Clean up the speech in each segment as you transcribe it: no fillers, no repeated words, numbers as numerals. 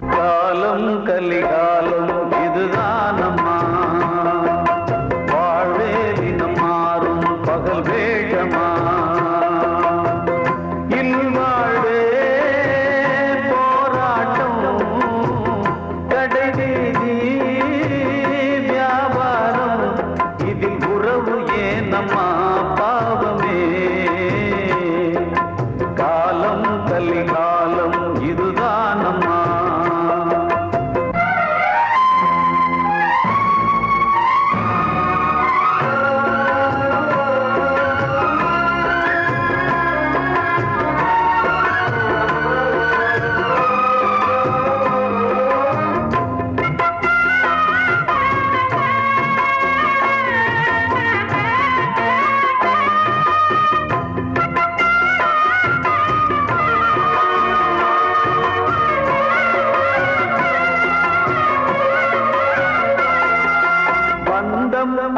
காலம் கலிகாலம் இதுதானம்மா, வாழ்வே தினம் மாறும் பகல் வேஷமா, இல்வாழ்வே போராட்டம், கடைவீதி வியாபாரம், இதில் உறவு ஏனம்மா பாவமே, காலம் கலிகாலம் இதுதானம்மா.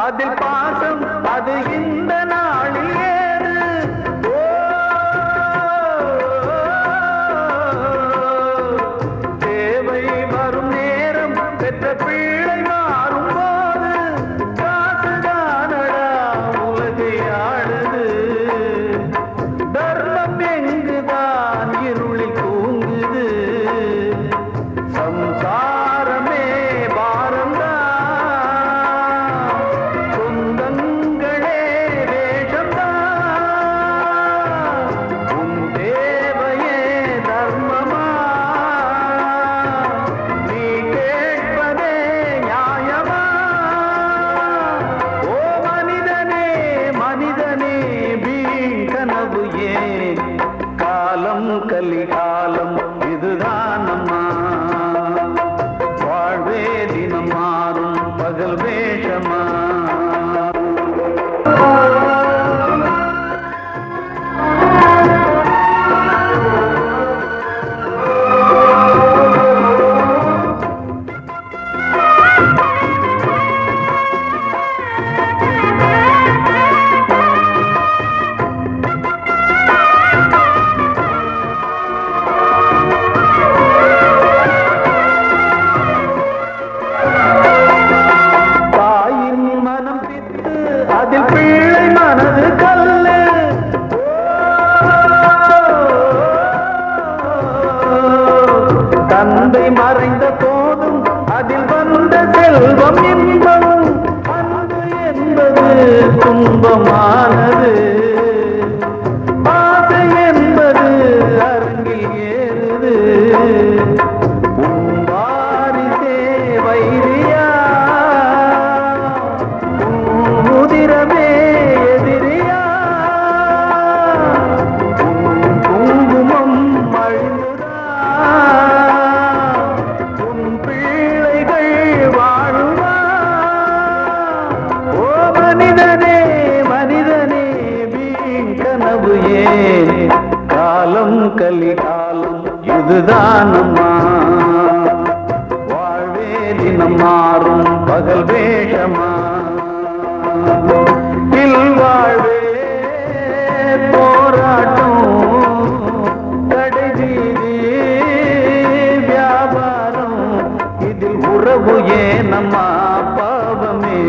அதில் பாசம் அது இந்த நாளில் ஏது, தேவை வரும் நேரம் பெற்ற பிள்ளை மாறும் போது, காசுதானடா உலகை ஆடுது, தர்மம் எங்குதான் இருளில் தூங்குது, சம்சாரமே பாரந்தா, கலிகாலம் இதுதானம்மா, வாழ்வே தினம் மாறும் பகல் வேஷமா. அதில் பிள்ளை மனது கல்லு, தந்தை மறைந்த போதும் அதில் வந்த செல்வம் இன்பம், அன்பு என்பது துன்பமானது, ஆசை என்பது அரங்கில் ஏறுது, வாரிசே வைரியா உதிரமே எதிரியா, குங்குமம் அழிந்துதா, உன் பிள்ளைகள் வாழுமா, ஓ மனிதனே மனிதனே வீண் கனவு ஏன், காலம் கலிகாலம் இதுதானம்மா, வாழ்வே தினம் மாறும் பகல் வேஷமா, இல்வாழ்வே போராட்டம், கடைவீதி வியாபாரம், இதில் உறவு ஏனம்மா பாவமே,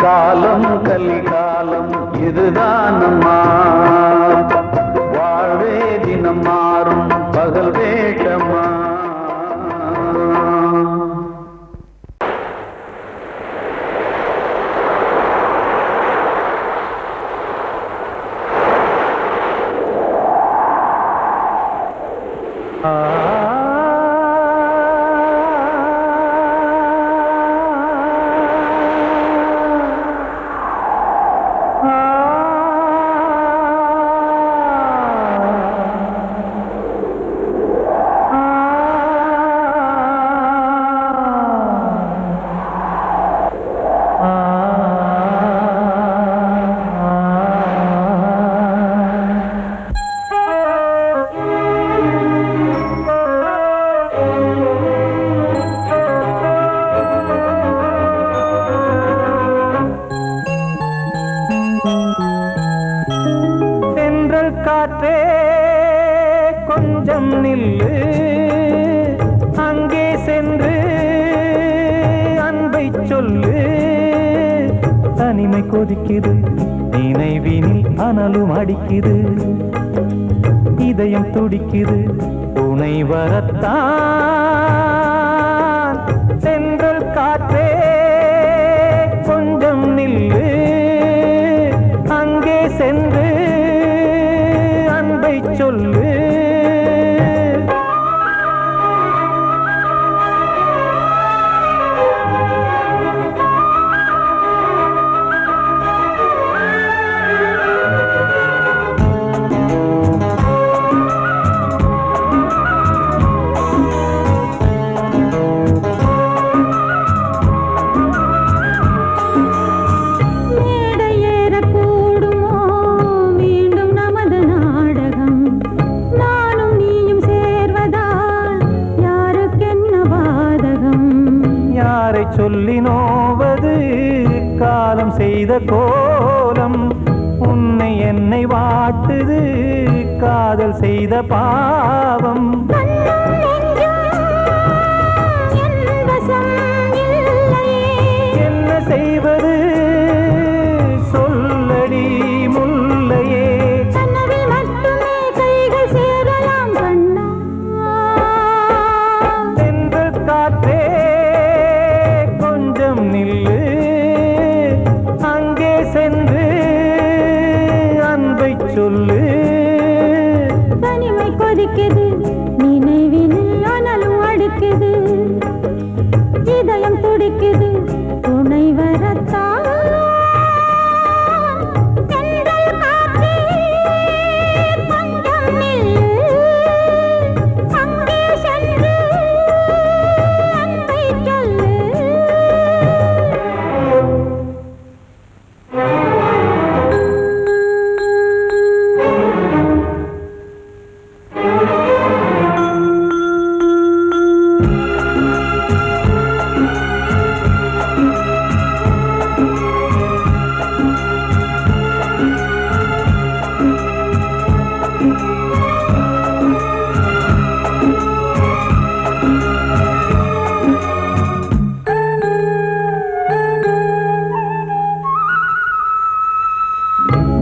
காலம் கலிகாலம் இதுதானம்மா, வாழ்வே தினம் மாறும் பகல் வேஷமா. கொஞ்சம் நில்லு அங்கே சென்று அன்பை சொல்லு தனிமை கொதிக்குது நினைவினில் அனலும் அடிக்குது இதயம் துடிக்குது துணை வரத்தான் சென்றல் காற்றே கொஞ்சம் நில்லு அங்கே சென்று அன்பை சொல்லு சொல்லி நோவது காலம் செய்த கோலம் உன்னை என்னை வாட்டுது காதல் செய்த பாவம் என்ன செய்வது சொல்லடி முல்லையே சென்றல் காற்றே நில்லு அங்கே சென்று அன்பை சொல்லு தனிமை கொதிக்குது நினைவினில் அனலும் அடிக்குது இதயம் துடிக்குது துணை வரத்தான்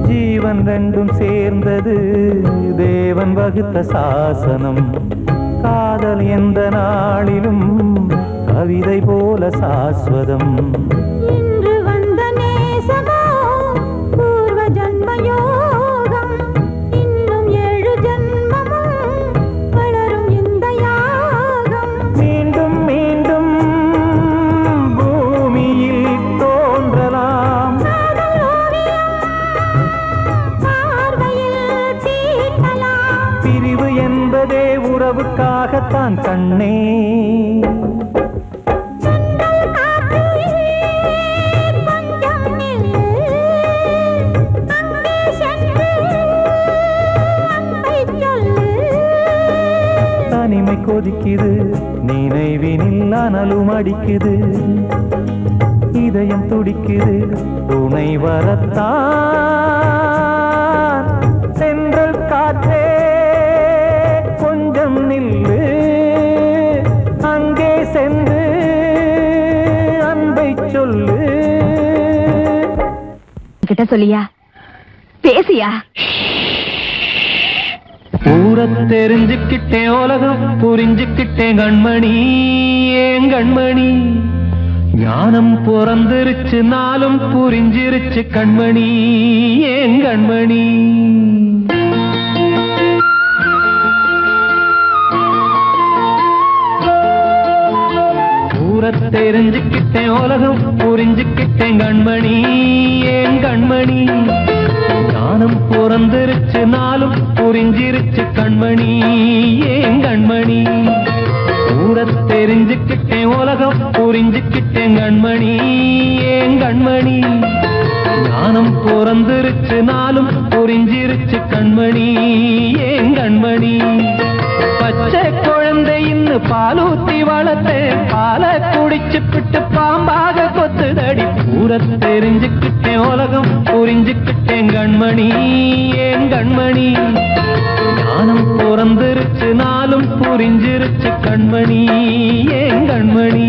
ஜீவன் ரெண்டும் சேர்ந்தது தேவன் வகுத்த சாசனம் காதல் எந்த நாளிலும் கவிதை போல சாஸ்வதம் இன்று வந்த நேசமோ பூர்வ ஜன்மயோகம் இன்னும் 7 ஜன்மமும் வளரும் இந்த யாகம் மீண்டும் மீண்டும் பூமியில் தோன்றலாம் பிரிவு என்பதே உறவுக்காகத்தான் கண்ணே தனிமை கொதிக்குது நினைவினில் அனலும் அடிக்குது இதயம் துடிக்குது துணை வரத்தான் சென்றல் காற்றே கொஞ்சம் நில்லு அங்கே சென்று அன்பை சொல்லு கிட்ட சொல்லியா பேசியா ஊர தெரிஞ்சுக்கிட்டேன் உலகம் புரிஞ்சுக்கிட்டேன் கண்மணி ஏன் கண்மணி ஞானம் பிறந்திருச்சு நாளும் புரிஞ்சிருச்சு கண்மணி ஏன் கண்மணி ஊர தெரிஞ்சுக்கிட்டேன் உலகம் புரிஞ்சுக்கிட்டேன் கண்மணி ஏன் கண்மணி ஞானம் பிறந்திருச்சு நாளும் புரிஞ்சிருச்சு கண்மணி ஏன் கண்மணி ஊர தெரிஞ்சுக்கிட்டேன் உலகம் புரிஞ்சுக்கிட்டேன் கண்மணி ஏன் கண்மணி ஞானம் பிறந்திருச்சு நாளும் புரிஞ்சிருச்சு கண்மணி ஏன் கண்மணி பச்சை குழந்தை இன்னு பாலூத்தி வளர்த்தேன் பாலை குடிச்சு பிட்டு பாம்பாக கொத்துதடி ஊர தெரிஞ்சுக்கிட்டேன் உலகம் புரிஞ்சுக்கிட்டேன் கண்மணி ஏன் கண்மணி ஞானம் பிறந்திருச்சு நாளும் புரிஞ்சிருச்சு கண்மணி ஏன் கண்மணி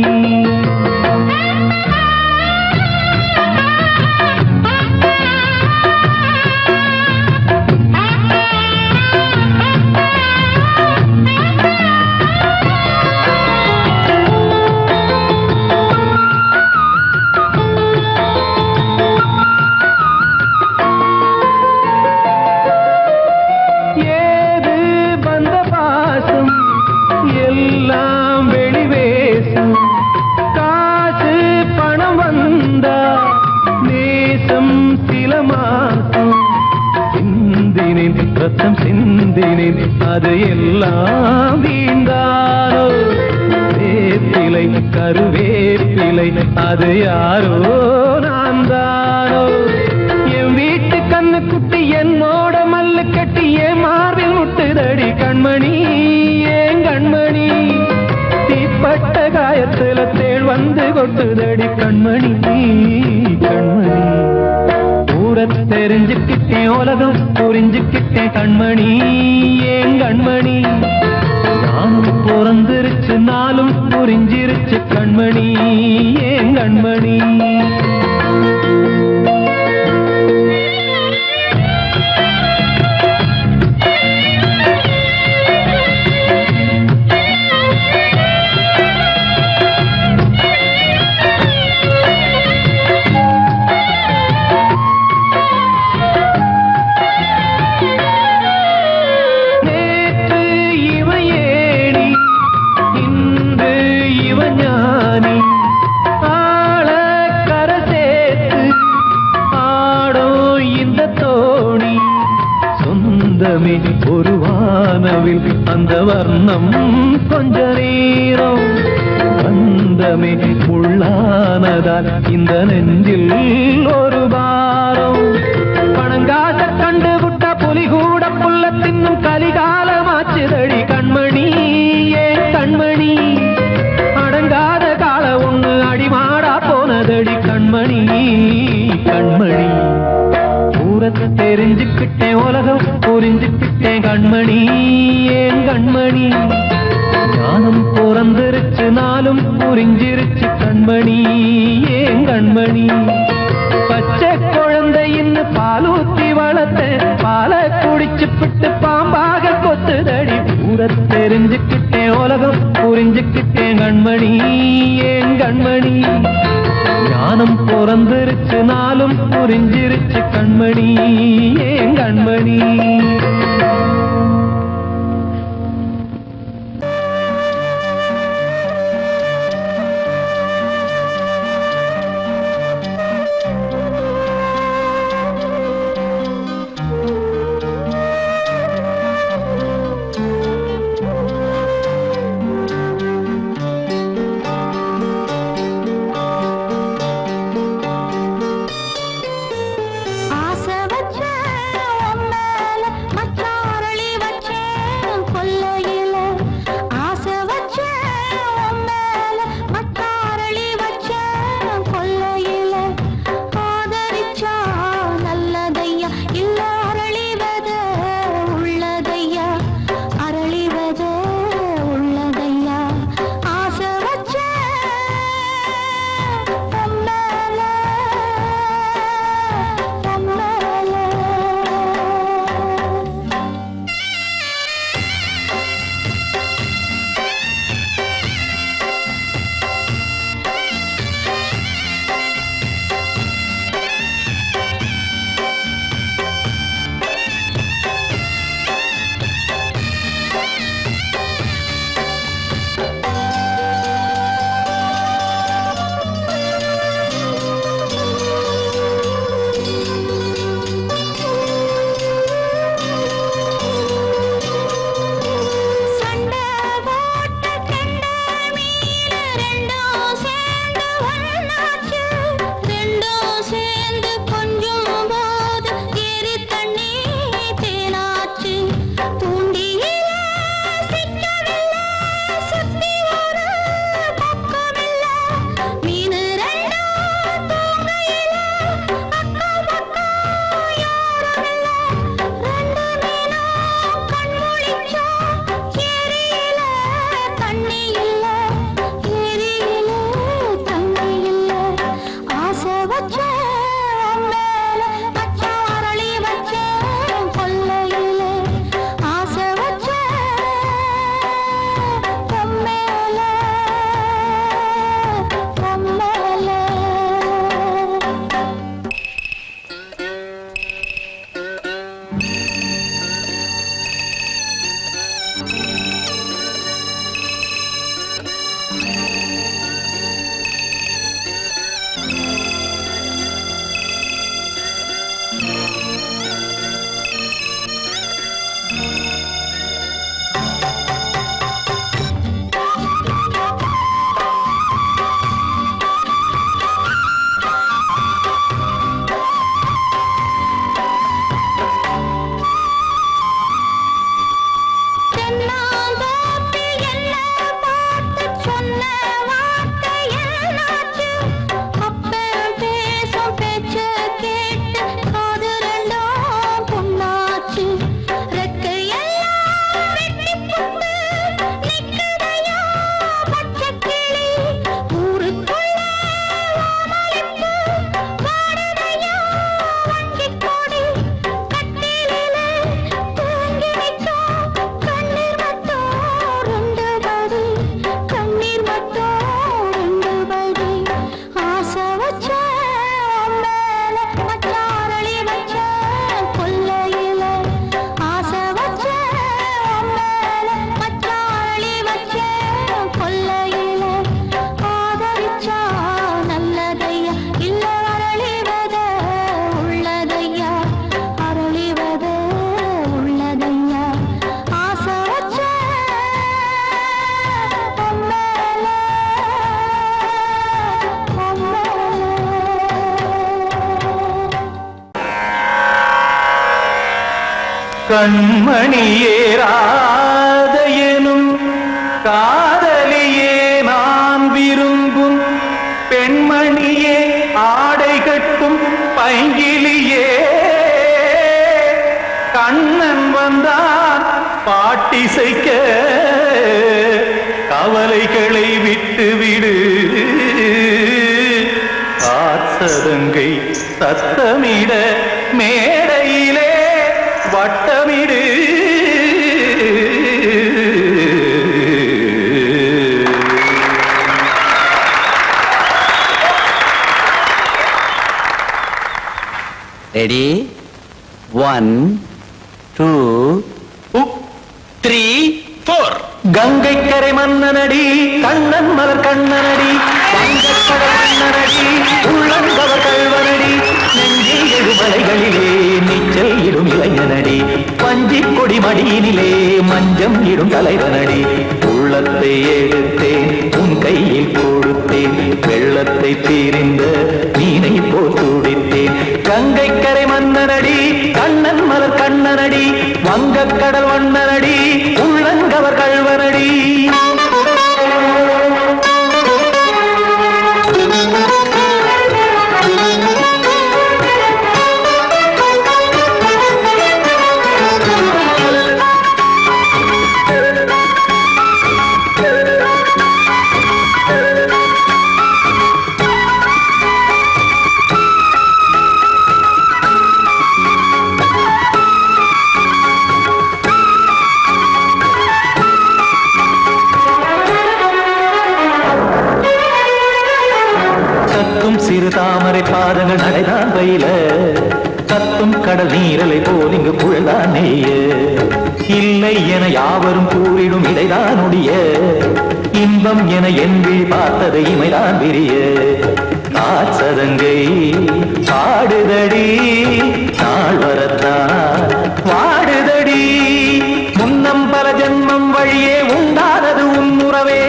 ஏது வந்த பாசம் எல்லாம் வெளிவேசம் காசு பணம் வந்தா நேசம் சில மாசம் சிந்தினேன் ரத்தம் சிந்தினேன் அது எல்லாம் வீண்டாரோ வேப்பிலை கருவேப்பிலை அது யாரோ நான் தானோ என் வீட்டு கண்ணு குட்டி என்னோட மல்லு கட்டி என் மார்பில் முட்டுதடி கண்மணி ஏன் கண்மணி தீப்பட்ட காயத்துல தேள் வந்து கொட்டுதடி கண்மணி கண்மணி ஊர தெரிஞ்சுக்கிட்டேன் உலகம் புரிஞ்சுக்கிட்டேன் கண்மணி ஏன் கண்மணி நானும் பிறந்திருச்சு நாளும் புரிஞ்சிருச்சு கண்மணி ஏன் கண்மணி நேற்று இவ ஏணி இன்று இவ ஞானி ஆள கரை சேர்த்து ஆடோ இந்த தோணி சொந்தமே ஒரு வானவில் அந்த வர்ணம் கொஞ்ச நேரம் பந்தமே உள்ளானதால் இந்த நெஞ்சில் ஒரு பாரம் பணங்காச கண்டு விட்ட புலி கூட புல்ல தின்னும் கலிகாலமாச்சுதடி கண்மணி ஏன் கண்மணி அடங்காத கால ஒண்ணு அடிமாடா போனதடி கண்மணி கண்மணி ஊரத்தை தெரிஞ்சுக்கிட்டேன் உலகம் புரிஞ்சுக்கிட்டேன் கண்மணி ஏன் கண்மணி ஞானம் பிறந்திருச்சு நாளும் புரிஞ்சிருச்சு கண்மணி ஏன் கண்மணி பச்சை குழந்தை இன்னும் பாலூத்தி வளர்த்த பாலை குடிச்சு பிட்டு பாம்பாக கொத்துதடி ஊர தெரிஞ்சுக்கிட்டேன் உலகம் புரிஞ்சுக்கிட்டேன் கண்மணி ஏன் கண்மணி ஞானம் பிறந்திருச்சு நாளும் புரிஞ்சிருச்சு கண்மணி ஏன் கண்மணி ஆசை வச்ச கண்மணியேராத எனும் காதலியே நான் விரும்பும் பெண்மணியே ஆடை கட்டும் பைங்கிலியே கண்ணன் வந்தான் பாட்டிசைக்க கவலைகளை விட்டுவிடு காசதங்கை சத்தமிட மேடையிலே வட்டமிடு ரெடி 1 2 3 4 கங்கை கரை மன்னனடி கண்ணன் மலர் கண்ணனடி வங்கக்கடல் மன்னனடி உள்ளங்கவர் கல்வனடி நெஞ்சில் எழுமலைகளிலே நீச்சல் இடும் இளைஞனடி பஞ்சி கொடி மடியினிலே மஞ்சம் இடும் தலைவனடி உள்ளத்தை எடுத்தேன் உன் கையில் கொடுத்தேன் வெள்ளத்தை தீரிந்த மீனை போல் துடித்தேன் கங்கை கரை மன்னனடி கண்ணன் மலர் கண்ணனடி வங்கக்கடல் வண்ணனடி உள்ளங்கவர் கல்வனடி சிறு தாமரை பாதங்கள் நடைதான் பயில கத்தும் கடல் நீரலை போல் இங்கு புழல்தான் நெய்ய இல்லை என யாவரும் கூறிடும் இடைதான் உடைய இன்பம் என என் விழி பார்த்தது இமைதான் விரிய காசதங்கை பாடுதடி நாள் வரத்தான் வாடுதடி முன்னம் பல ஜென்மம் வழியே உண்டானது உன் உறவே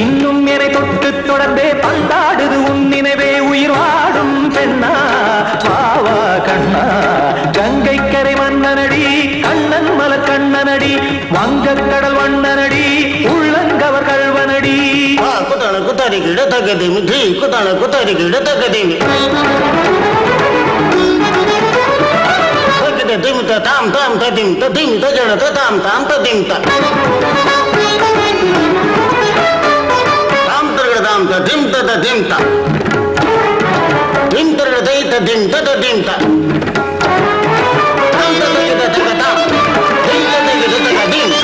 இன்னும் என்னை தொட்டு தொடர்ந்தே பந்தாடுது உன் நினைவே உயிர் வாடும் பெண்ணா பாவா கண்ணா கங்கை கரை மன்னனடி கண்ணன் மலர் கண்ணனடி வங்கக்கடல் வண்ணனடி உள்ளங்கவர் கல்வனடி குத்தான குத்தாரி கிட தகதிமி தி குத்தான குத்தாரி கிட தகதிமி தகத திம் த தாம் தாம் ததிம் ததிம் தஜன த தாம் தாம் ததிம் த தாம் தரகட தாம் த திம் த ததிம் த திம் தரகட தை த திம் த ததிம் த தாம் த தகத தகதாம் திம் த தகத தகதிம்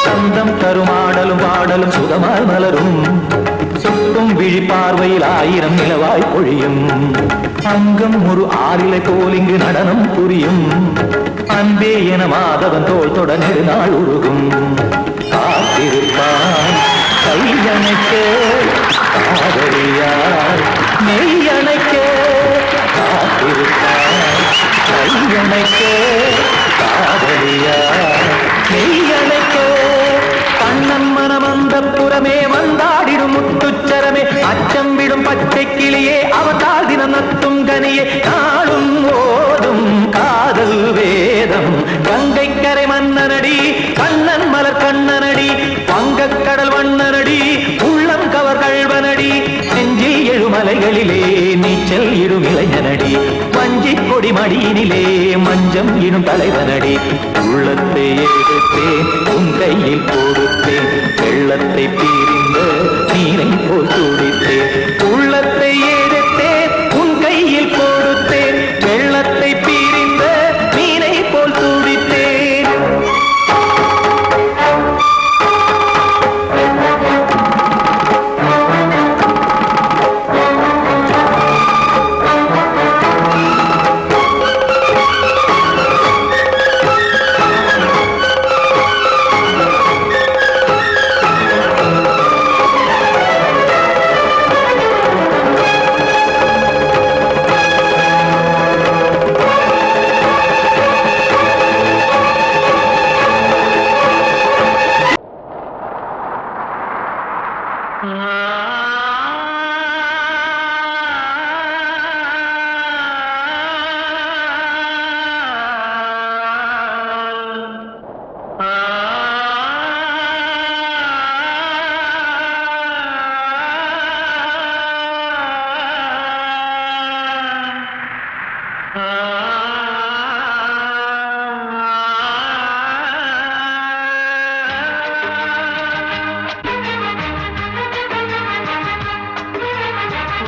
சந்தம் கருமாடலும் பாடலும் சுகமாய் மலரும் சொட்டும் விழி பார்வையில் ஆயிரம் நிலவாய் பொழியும் அங்கம் ஒரு ஆறிலை போல் இங்கு நடனம் புரியும் அன்பே என மாதவன் தோள் தொட நெடுநாள் உருகும் காத்திருப்பான் கையணைக்க காதலியார் மெய்யணைக்க காத்திருப்பார் கையணைக்க காதலியார் மெய்யணைக்க கண்ணன் மனம் அந்த புறமே வந்தாடிடும் முத்துச்சரமே அச்சம் விடும் பச்சை கிளியே அவதால் தினம் நத்தும் கனியே நாளும் ஓடும் காதல் வேதம் கங்கை கரை மன்னனடி கண்ணன் மலர் கண்ணனடி வங்கக்கடல் வண்ணனடி உள்ளம் கவர் கழ்வனடி நெஞ்சில் எழுமலைகளிலே நீச்சல் இடும் இளைஞனடி வஞ்சி கொடி மடியினிலே மஞ்சம் இடும் தலைவனடி உள்ளத்தை எடுத்தேன் உன் கையில் கொடுத்தேன் வெள்ளத்தை பிரிந்த நீரை போல் துடித்தேன் உள்ளத்தை எடுத்தேன் உன் கையில் கொடுத்தேன் வெள்ளத்தை பிரிந்த நீரை போல் துடித்தேன்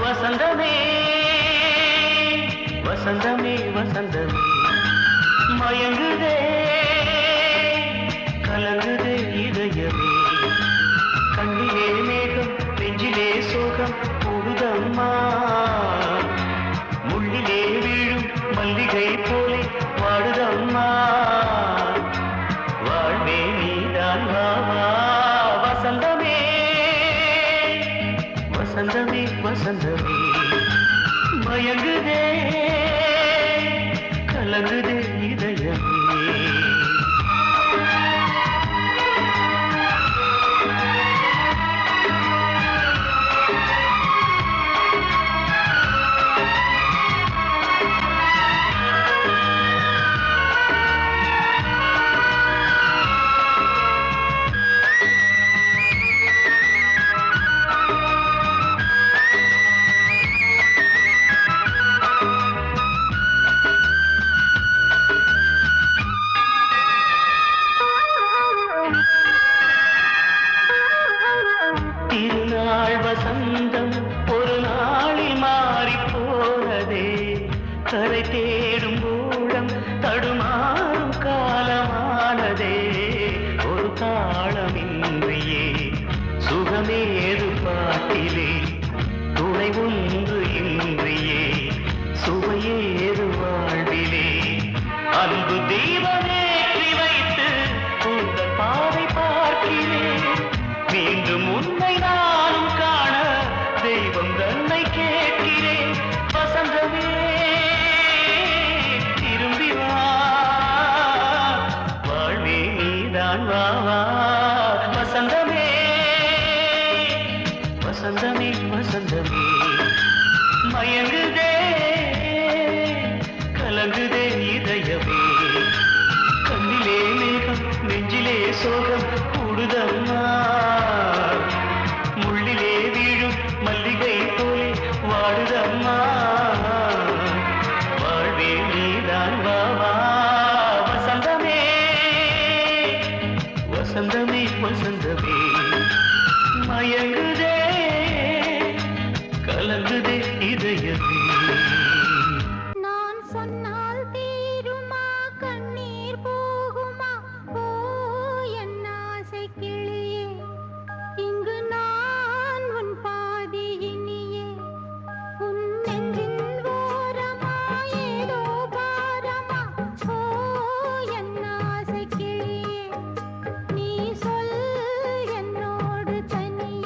வசந்தமே வசந்தமே வசந்தமே மயங்குதே கலங்குதே இதயமே கண்ணிலே மேகம் நெஞ்சிலே சோகம் கூடுதம்மா முள்ளிலே வீழும் மல்லிகை போலே வாடுதம்மா வாழ்வே நீதான் வாவா வசந்தமே வசந்தமே வசந்தமே மயங்குதே கலங்குதே இதயமே திருநாள் வசந்தம் ஒரு நாளில் மாறி போனதே கரை தேடும் ஊழம் தடுமாறும் காலமானதே ஒரு தாளமின்றியே சுகமேது பாட்டிலே துணை ஒன்று இன்றியே சுவையேது வாழ்விலே அன்பு தீபமேற்றி வைத்து உங்கள் பாதை பார்க்கிறேன் மீண்டும் உன்னை நானும் காண தெய்வம் தன்னை கேட்கிறேன் வசந்தமே திரும்பி வா வாழ்வே நீதான் வா வா வசந்தமே வசந்தமே வசந்தமே மயங்குதே கலங்குதே இதயமே கண்ணிலே மேகம் நெஞ்சிலே சோகம் கூடுதம்மா முள்ளிலே வீழும் மல்லிகை போலே வாடுதம்மா வாழ்வே நீதான் வா வா வசந்தமே வசந்தமே வசந்தமே மயங்குதே கலங்குதே இதயமே நான் சொன்னால் தீருமா கண்ணீர் போகுமா ஓ என் ஆசை கிளியே இங்கு நான் உன் பாதி இனியே உன் நெஞ்சின் ஓரமா ஏதோ பாரமா ஓ என் ஆசை கிளியே நீ சொல் என்னோடு தனியே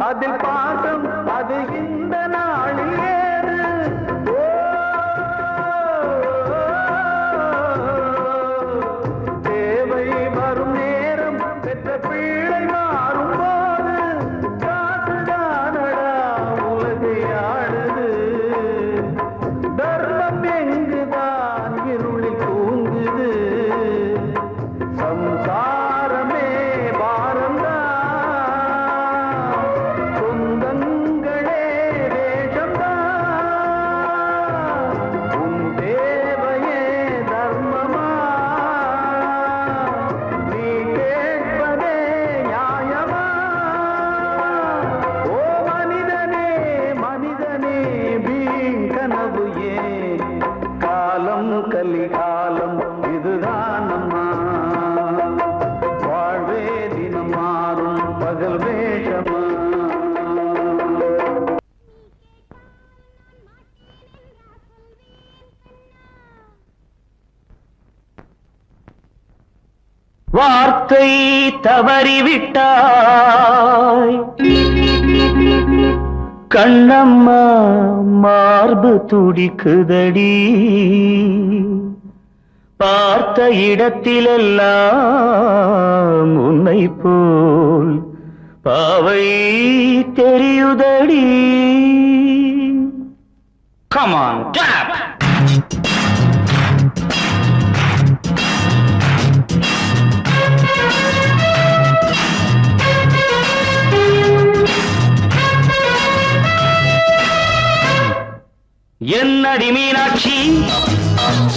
அதில் பாசம் அது இந்த நாளில் ஏது காலம் இதுதான் அம்மா வாழ்வே தினம் மாறும் பகல் வேஷமா வார்த்தை தவறிவிட்டாய் கண்ணம்மா மார்பு துடிக்குதடி பார்த்த இடத்திலெல்லாம் உன்னை போல் பாவை தெரியுதடி Come on, tap! என்னடி மீனாட்சி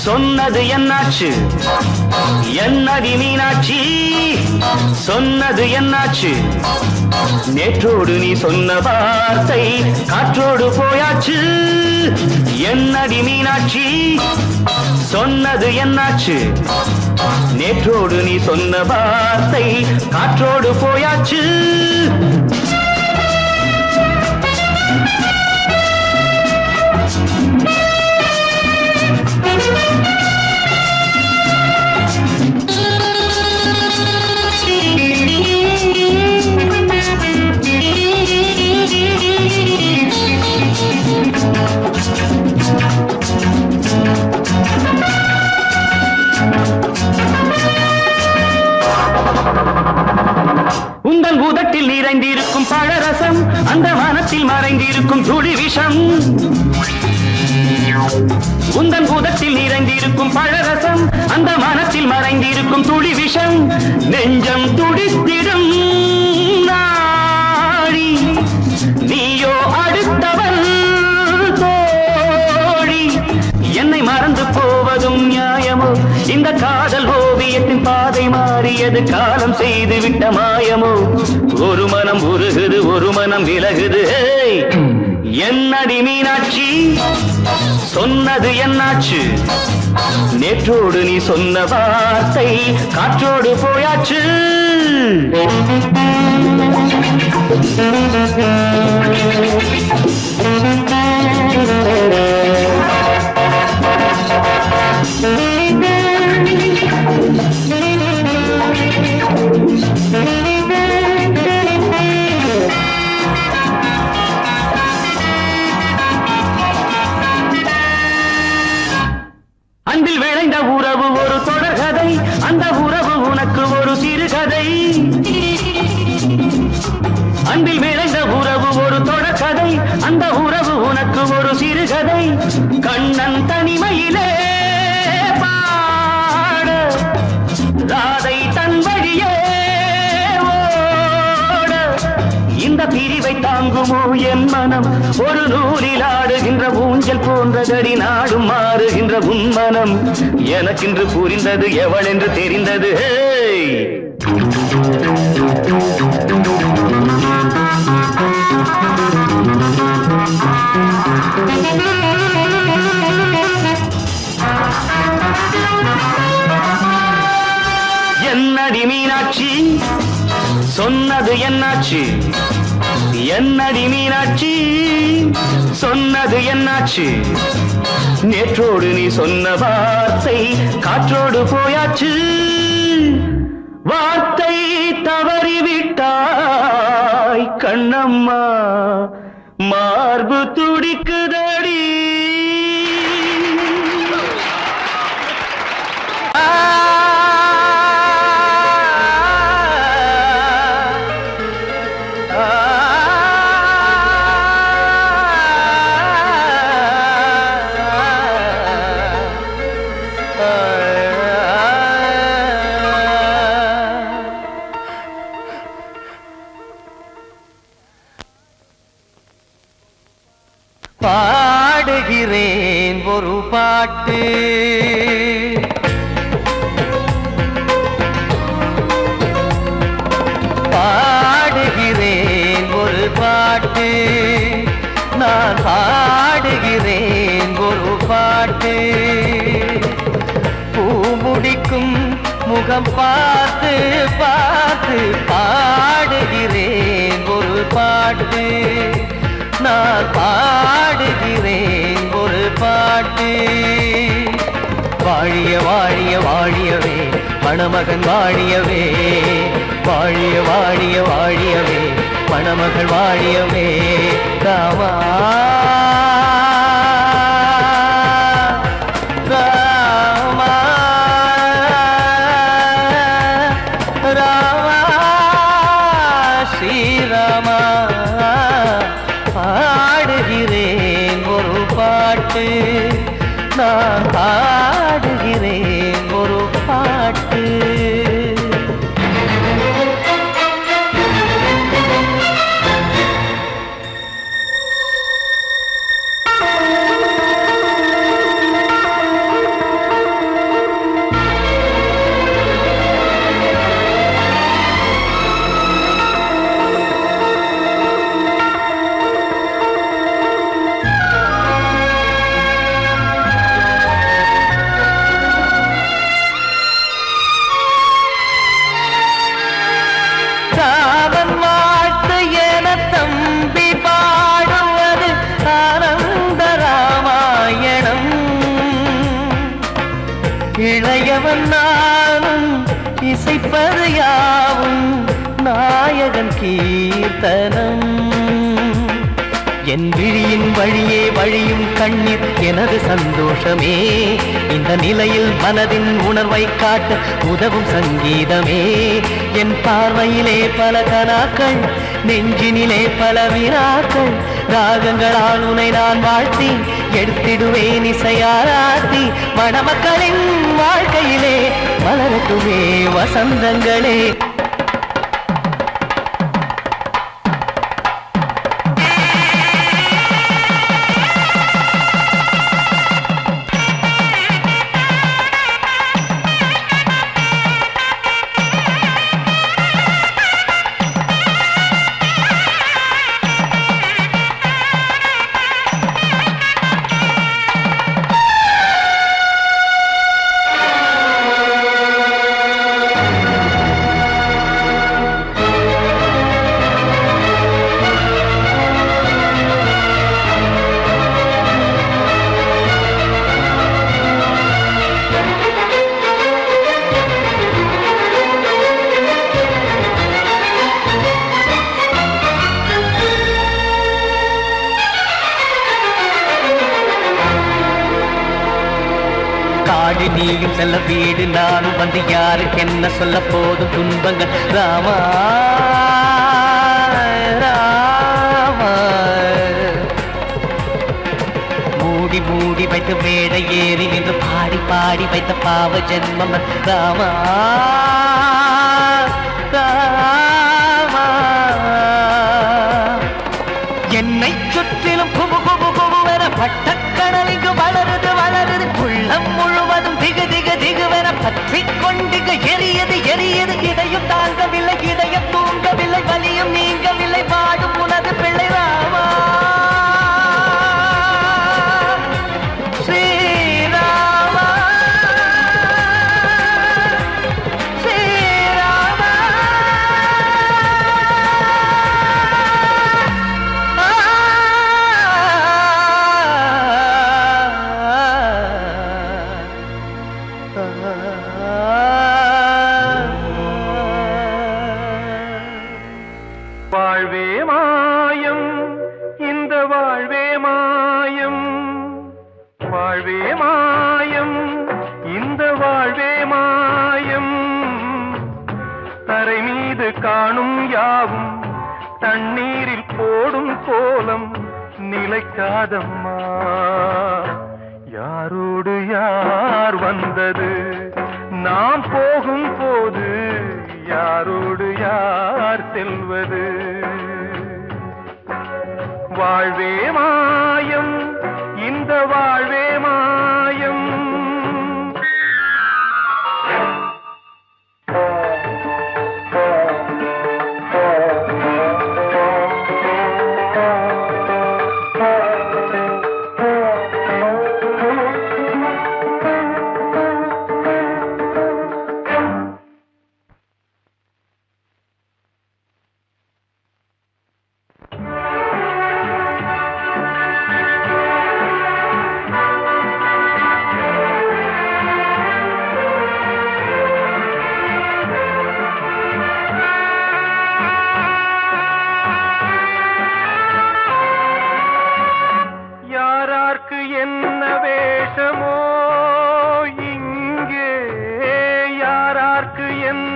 சொன்னது என்னாச்சு என்னடி மீனாட்சி சொன்னது என்னாச்சு நேற்றோடு நீ சொன்ன வார்த்தை காற்றோடு போயாச்சு என்னடி மீனாட்சி சொன்னது என்னாச்சு நேற்றோடு நீ சொன்ன வார்த்தை காற்றோடு போயாச்சு உந்தன் உதட்டில் நிறைந்திருக்கும் பழரசம் அந்த மனத்தில் மறைந்திருக்கும் துளி விஷம் உந்தன் உதட்டில் நிறைந்திருக்கும் பழரசம் அந்த மனத்தில் மறைந்திருக்கும் துளி விஷம் நெஞ்சம் துடித்திடும் நாடி நீயோ அடுத்தவன் தோழி என்னை மறந்து போவதும் நியாயமோ இந்த காதல் ஓவியத்தின் பாதை மாறியது காலம் செய்து விட்ட மாயமோ ஒரு மனம் உருகுது ஒரு மனம் விலகுது என்னடி மீனாட்சி சொன்னது என்னாச்சு நேற்றோடு நீ சொன்ன வார்த்தை காற்றோடு போயாச்சு அன்பில் விளைந்த உறவு ஒரு தொடர்கதை அந்த உறவு உனக்கு ஒரு சிறுகதை அன்பில் விளைந்த உறவு ஒரு தொடர்கதை அந்த உறவு உனக்கு ஒரு சிறுகதை கண்ணன் தனிமையிலே பாட ராதை தன் வழியே ஓட இந்த பிரிவை தாங்குமோ என் மனம் ஒரு நூலில் ஆடுகின்ற ஊஞ்சல் போன்றதடி நாடும் மாறுகின்ற உன்மனம் எனக்கென்று புரிந்தது எவள் என்று தெரிந்தது என்னடி மீனாட்சி சொன்னது என்னாச்சு என்னடி மீனாட்சி சொன்னது என்னாச்சு நேற்றோடு நீ சொன்ன வார்த்தை காற்றோடு போயாச்சு வார்த்தை தவறிவிட்டாய் கண்ணம்மா மார்பு துடிக்குதடி பாடுகிறேன் ஒரு பாட்டு பாடுகிறேன் ஒரு பாட்டு நான் பாடுகிறேன் ஒரு பாட்டு முகம் பார்த்து பார்த்து பாடுகிறேன் ஒரு பாட்டு, நான் பாடுகிறேன் ஒரு பாட்டு. வாழிய வாழிய வாழியவே மணமகன் வாழியவே, வாழிய வாழிய வாழியவே மணமகள் வாழியவே. ராமா ராமா ராமா ஸ்ரீராமா, பாடுகிறேன் ஒரு பாட்டு, நான் பாடுகிறேன் ஒரு பாட்டு. ராமன் வாழ்த்து என தம்பி பாடுவது ஆனந்த ராமாயணம். இளையவன் நானும் இசைப்பது யாவும் நாயகன் கீர்த்தனம். என் விழியின் வழியே வழியும் கண்ணீர் எனது சந்தோஷமே, இந்த நிலையில் மனதின் உணர்வை காட்ட உதவும் சங்கீதமே. என் பார்வையிலே பல கனாக்கள், நெஞ்சினிலே பல வினாக்கள், ராகங்களால் உனை நான் வாழ்த்தி எடுத்திடுவேன் இசையாராத்தி. மணமக்களின் வாழ்க்கையிலே மலரட்டுமே வசந்தங்களே. காடு நீயும் செல்ல வீடு நானும் வந்து யாருக்கு என்ன சொல்ல போதும் துன்பங்கள். ராமா ராமா மூடி மூடி வைத்து மேடை ஏறி நின்று பாடி பாடி வைத்த பாவ ஜென்மம். ராமா ராமா என்னை சுற்றிலும் குபு குபு குபுவென பட்டக்கடல் இங்கு வளருது வளருது, உள்ளம் முழுவதும் திகு திகு திகுவென பற்றி கொண்டிக எரியது எரியது. இதையும் தாங்கவில்லை இதயம் தூங்கவில்லை, வலியும் நீங்கவில்லை, வாடும் உனது பிள்ளை ராமா ஸ்ரீராமா ஸ்ரீராமா. வாழ்வே மாயம், இந்த வாழ்வே மாயம், வாழ்வே மாயம், இந்த வாழ்வே மாயம். தரை மீது காணும் யாவும் தண்ணீரில் போடும் கோலம் நிலைக்காதம்மா. யாரோடு யார் வந்தது நாம் போகும் போது, யாரோடு யார் செல்வது. வாழ்வே மாயம், இந்த வாழ்வே மாயம்.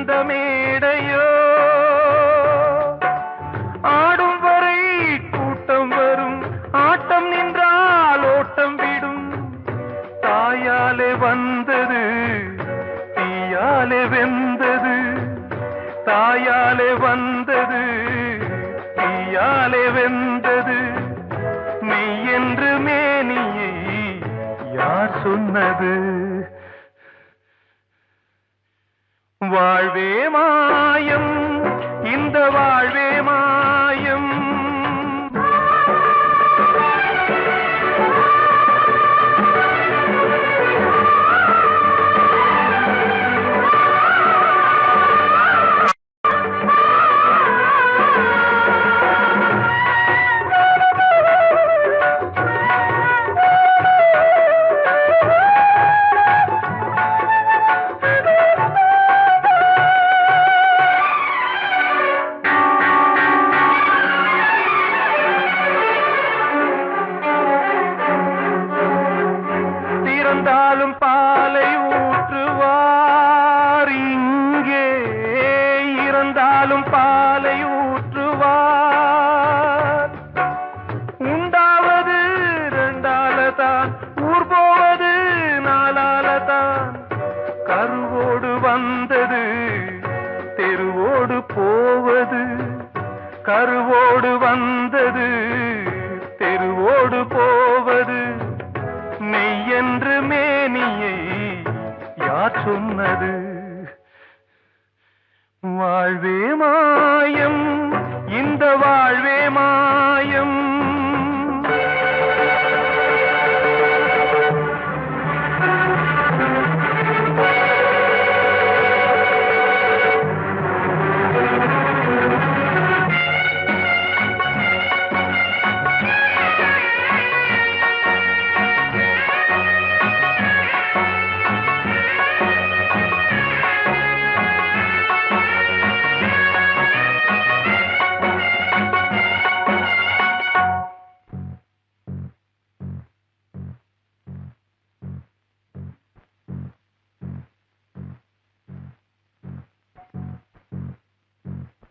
வந்த மேடையோ ஆடும் வரை கூட்டம் வரும் ஆட்டம் நின்றால் ஓட்டம் விடும் தாயாலே வந்தது தீயாலே வெந்தது தாயாலே வந்தது தீயாலே வெந்தது மெய் என்று மேனியை யார் சொன்னது வாழ்வே மாயம் இந்த வாழ்வே மாயம் இறந்தாலும் பாலை ஊற்றுவார் இங்கே இறந்தாலும் பாலை ஊற்றுவார் உண்டாவது ரெண்டாலதான் ஊர் போவது நாலாலதான் கருவோடு வந்தது தெருவோடு போவது கருவோடு வந்தது தெருவோடு போவது மெய் என்று மேனியை யார் சொன்னது வாழ்வே மாயம் இந்த வாழ்வே மாயம்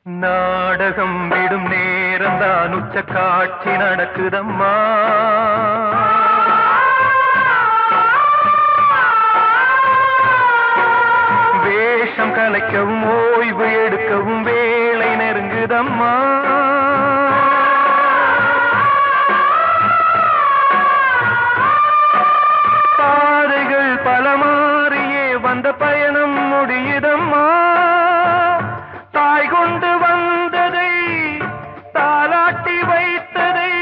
நாடகம் விடும் நேரம்தான் உச்ச காட்சி நடக்குதம்மா வேஷம் கலைக்கவும் ஓய்வு எடுக்கவும் வேளை நெருங்குதம்மா பாதைகள் பல மாறியே வந்த பயணம் முடியுதம்மா தாய் கொண்டு வந்ததை தாலாட்டி வைத்ததை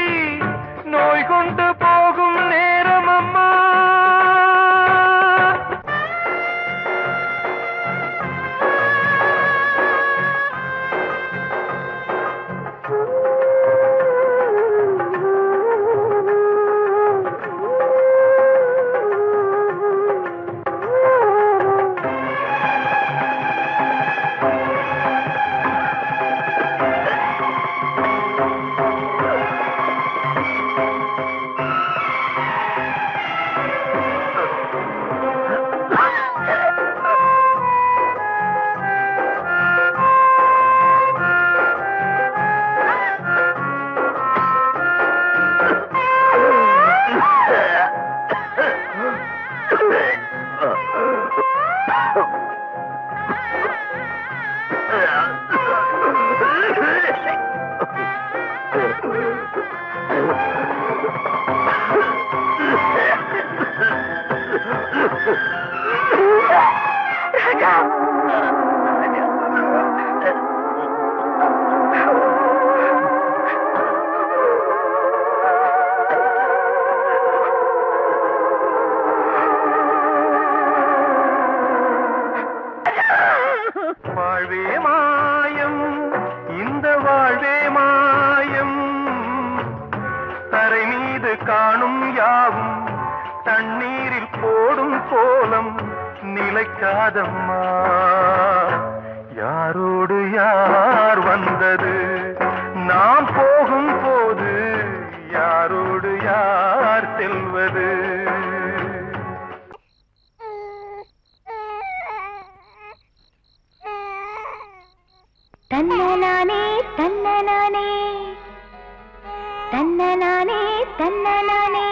நோய் கொண்டு போகும் நேரம் அம்மா வாழ்வே மாயம் இந்த வாழ்வே மாயம் தரை மீது காணும் யாவும் தண்ணீரில் போடும் கோலம் நிலைக்காதம்மா யாரோடு யார் வந்தது நாம் போகும் போது யாரோடு யார் செல்வது தன்னனானே தன்னனானே தன்னனானே தன்னனானே